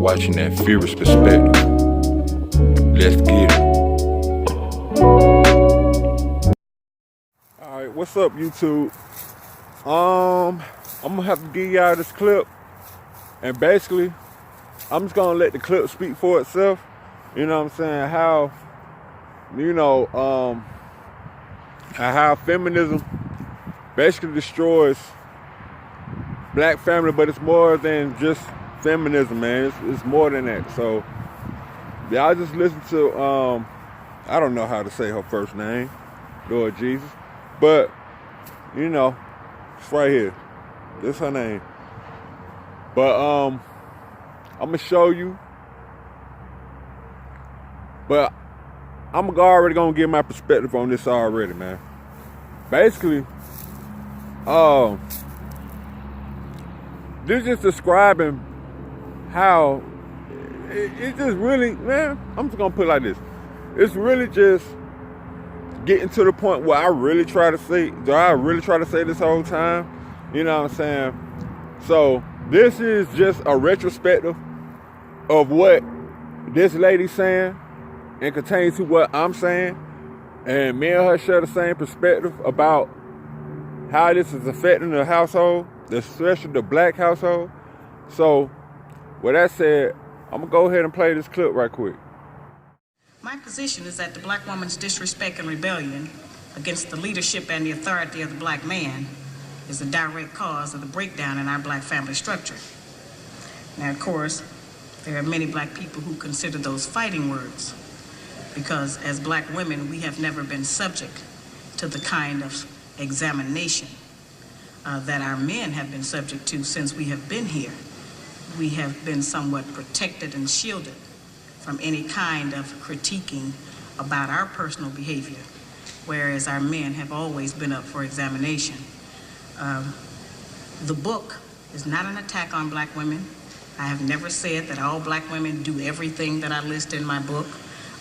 watching that Furious Perspective. Let's get it. Alright, what's up, YouTube? I'm gonna have to give y'all this clip, and basically I'm just gonna let the clip speak for itself. You know what I'm saying? How, how feminism basically destroys black family, but it's more than just feminism, man. It's more than that. So y'all just listen to I don't know how to say her first name, Lord Jesus, but it's right here. This her name. But I'm gonna show you. But I'm already gonna give my perspective on this already, man. Basically, this is describing how it just really, man, I'm just gonna put it like this. It's really just getting to the point where I really try to say this whole time. You know what I'm saying? So this is just a retrospective of what this lady's saying and contains to what I'm saying. And me and her share the same perspective about how this is affecting the household, especially the black household. So with that said, I'm gonna go ahead and play this clip right quick. My position is that the black woman's disrespect and rebellion against the leadership and the authority of the black man is a direct cause of the breakdown in our black family structure. Now, of course, there are many black people who consider those fighting words, because as black women, we have never been subject to the kind of examination that our men have been subject to since we have been here. We have been somewhat protected and shielded from any kind of critiquing about our personal behavior, whereas our men have always been up for examination. The book is not an attack on black women. I have never said that all black women do everything that I list in my book.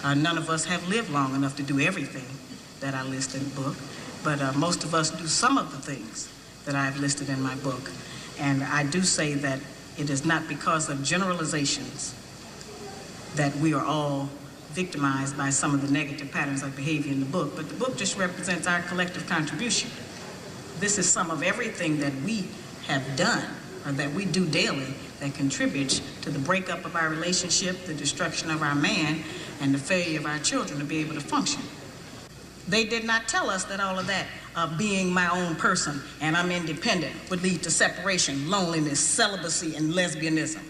None of us have lived long enough to do everything that I list in the book, but most of us do some of the things that I've listed in my book. And I do say that it is not because of generalizations that we are all victimized by some of the negative patterns of behavior in the book, but the book just represents our collective contribution. This is some of everything that we have done, or that we do daily, that contributes to the breakup of our relationship, the destruction of our man, and the failure of our children to be able to function. They did not tell us that all of that, being my own person and I'm independent, would lead to separation, loneliness, celibacy, and lesbianism.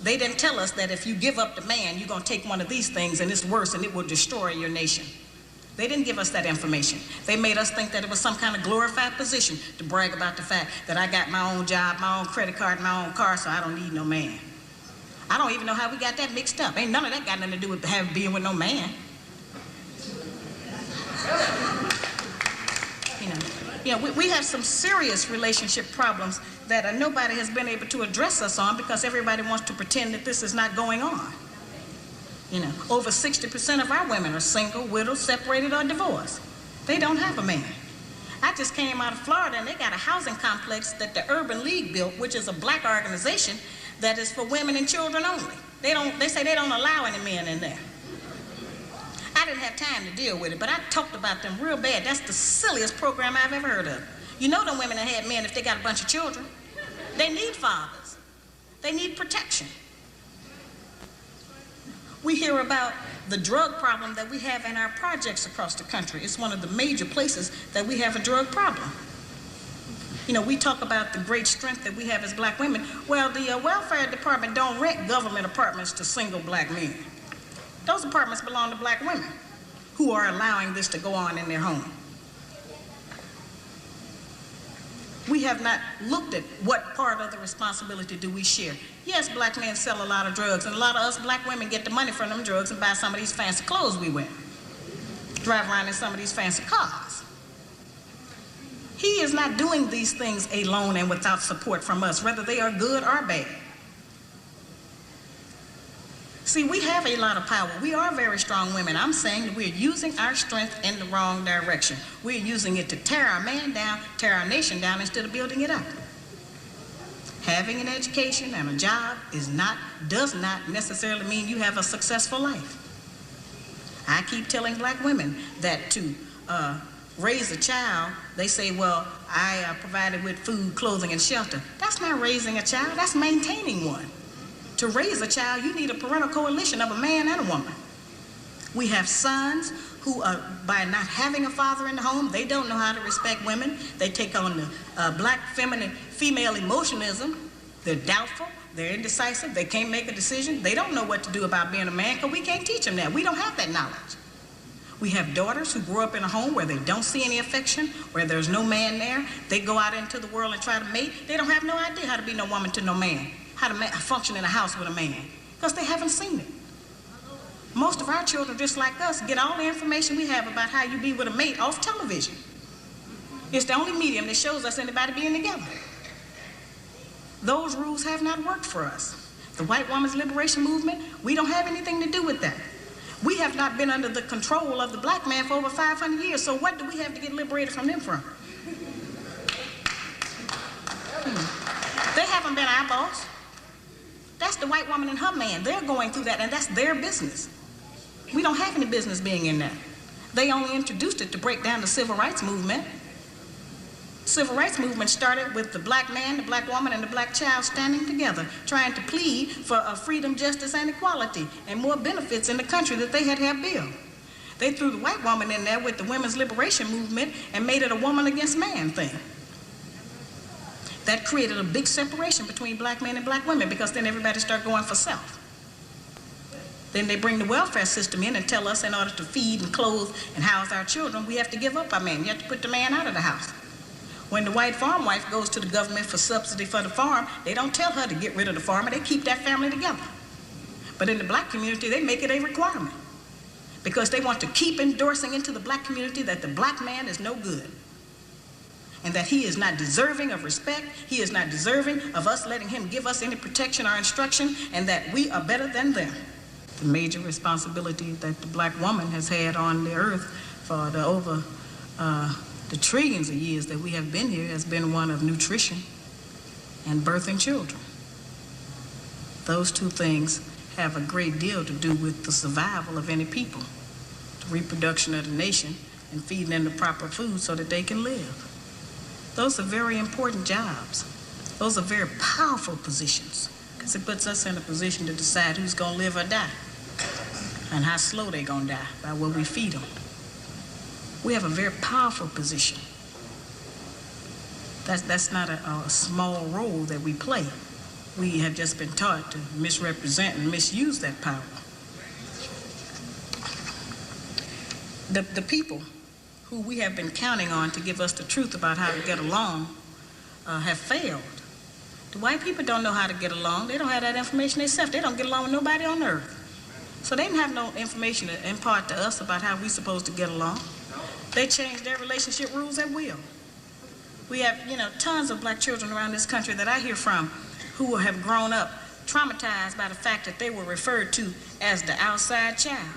They didn't tell us that if you give up the man, you're gonna take one of these things and it's worse and it will destroy your nation. They didn't give us that information. They made us think that it was some kind of glorified position to brag about the fact that I got my own job, my own credit card, my own car, so I don't need no man. I don't even know how we got that mixed up. Ain't none of that got nothing to do with being with no man. We have some serious relationship problems that nobody has been able to address us on, because everybody wants to pretend that this is not going on. Over 60% of our women are single, widowed, separated, or divorced. They don't have a man. I just came out of Florida, and they got a housing complex that the Urban League built, which is a black organization that is for women and children only. They say they don't allow any men in there. I didn't have time to deal with it, but I talked about them real bad. That's the silliest program I've ever heard of. Them women that had men if they got a bunch of children. They need fathers. They need protection. We hear about the drug problem that we have in our projects across the country. It's one of the major places that we have a drug problem. We talk about the great strength that we have as black women. Well, the welfare department don't rent government apartments to single black men. Those apartments belong to black women who are allowing this to go on in their home. We have not looked at what part of the responsibility do we share. Yes, black men sell a lot of drugs, and a lot of us black women get the money from them drugs and buy some of these fancy clothes we wear. Drive around in some of these fancy cars. He is not doing these things alone and without support from us, whether they are good or bad. See, we have a lot of power. We are very strong women. I'm saying that we're using our strength in the wrong direction. We're using it to tear our man down, tear our nation down, instead of building it up. having an education and a job does not necessarily mean you have a successful life. I keep telling black women that to raise a child, they say, well, I provided with food, clothing, and shelter. That's not raising a child, that's maintaining one. To raise a child, you need a parental coalition of a man and a woman. We have sons who, by not having a father in the home, they don't know how to respect women. They take on the black female emotionalism. They're doubtful, they're indecisive, they can't make a decision. They don't know what to do about being a man because we can't teach them that. We don't have that knowledge. We have daughters who grew up in a home where they don't see any affection, where there's no man there. They go out into the world and try to mate. They don't have no idea how to be no woman to no man, how to function in a house with a man, because they haven't seen it. Most of our children, just like us, get all the information we have about how you be with a mate off television. It's the only medium that shows us anybody being together. Those rules have not worked for us. The white woman's liberation movement, we don't have anything to do with that. We have not been under the control of the black man for over 500 years, so what do we have to get liberated from them from? They haven't been our boss. That's the white woman and her man. They're going through that, and that's their business. We don't have any business being in that. They only introduced it to break down the civil rights movement. Civil rights movement started with the black man, the black woman, and the black child standing together, trying to plead for freedom, justice, and equality, and more benefits in the country that they had built. They threw the white woman in there with the women's liberation movement and made it a woman against man thing. That created a big separation between black men and black women, because then everybody started going for self. Then they bring the welfare system in and tell us in order to feed and clothe and house our children, we have to give up our man. You have to put the man out of the house. When the white farm wife goes to the government for subsidy for the farm, they don't tell her to get rid of the farmer, they keep that family together. But in the black community, they make it a requirement, because they want to keep endorsing into the black community that the black man is no good, and that he is not deserving of respect, he is not deserving of us letting him give us any protection or instruction, and that we are better than them. The major responsibility that the black woman has had on the earth for the trillions of years that we have been here has been one of nutrition and birthing children. Those two things have a great deal to do with the survival of any people, the reproduction of the nation, and feeding them the proper food so that they can live. Those are very important jobs. Those are very powerful positions, because it puts us in a position to decide who's going to live or die, and how slow they're going to die by what we feed them. We have a very powerful position. That's not a small role that we play. We have just been taught to misrepresent and misuse that power. The people who we have been counting on to give us the truth about how to get along have failed. The white people don't know how to get along. They don't have that information themselves. They don't get along with nobody on earth. So they didn't have no information to impart to us about how we're supposed to get along. They change their relationship rules at will. We have, tons of black children around this country that I hear from who have grown up traumatized by the fact that they were referred to as the outside child.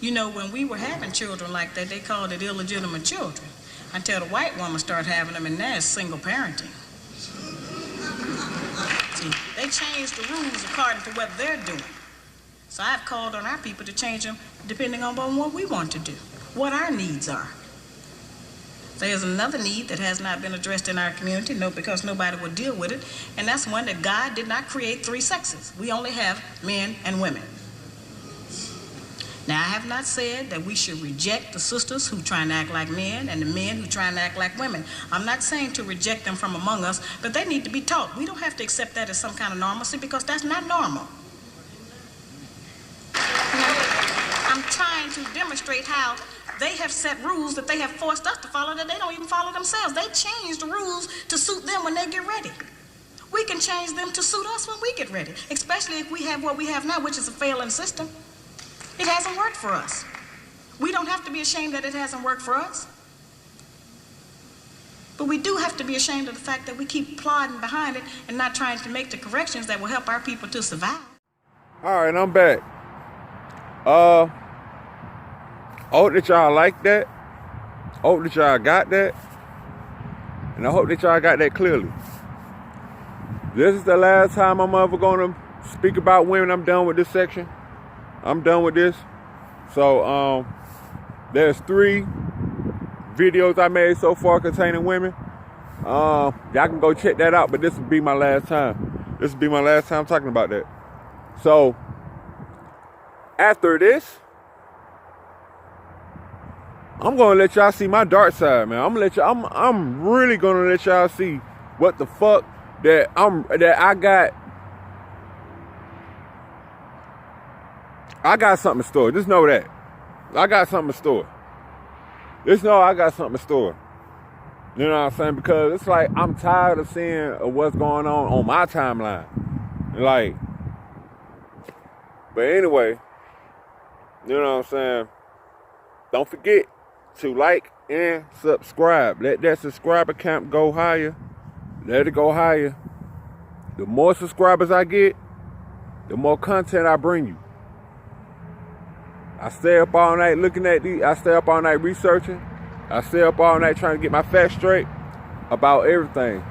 When we were having children like that, they called it illegitimate children, until the white woman started having them, and now it's single parenting. See, they changed the rules according to what they're doing. So I've called on our people to change them depending on what we want to do, what our needs are. There's another need that has not been addressed in our community, because nobody will deal with it, and that's one that God did not create three sexes. We only have men and women. Now, I have not said that we should reject the sisters who try and act like men and the men who try and act like women. I'm not saying to reject them from among us, but they need to be taught. We don't have to accept that as some kind of normalcy, because that's not normal. I'm trying to demonstrate how they have set rules that they have forced us to follow that they don't even follow themselves. They change the rules to suit them when they get ready. We can change them to suit us when we get ready, especially if we have what we have now, which is a failing system. It hasn't worked for us. We don't have to be ashamed that it hasn't worked for us. But we do have to be ashamed of the fact that we keep plodding behind it and not trying to make the corrections that will help our people to survive. All right, I'm back. I hope that y'all like that. I hope that y'all got that. And I hope that y'all got that clearly. This is the last time I'm ever gonna speak about women. I'm done with this section. I'm done with this. So there's 3 videos I made so far containing women. Y'all can go check that out, but this will be my last time. This will be my last time talking about that. So after this, I'm gonna let y'all see my dark side, man. I'm really gonna let y'all see what the fuck that I got. I got something in store. Just know that. I got something in store. Just know I got something in store. You know what I'm saying? Because it's like I'm tired of seeing what's going on my timeline. Like, but anyway, you know what I'm saying? Don't forget to like and subscribe. Let that subscriber count go higher. Let it go higher. The more subscribers I get, the more content I bring you. I stay up all night looking at these. I stay up all night researching. I stay up all night trying to get my facts straight about everything.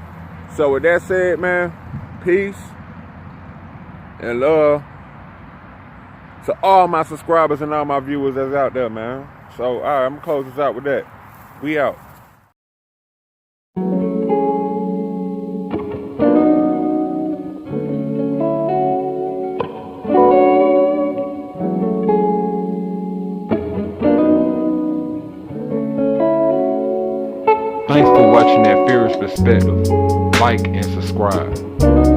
So with that said, man, peace and love to all my subscribers and all my viewers that's out there, man. So, all right, I'm going to close this out with that. We out. Thanks for watching that Furious Perspective. Like and subscribe.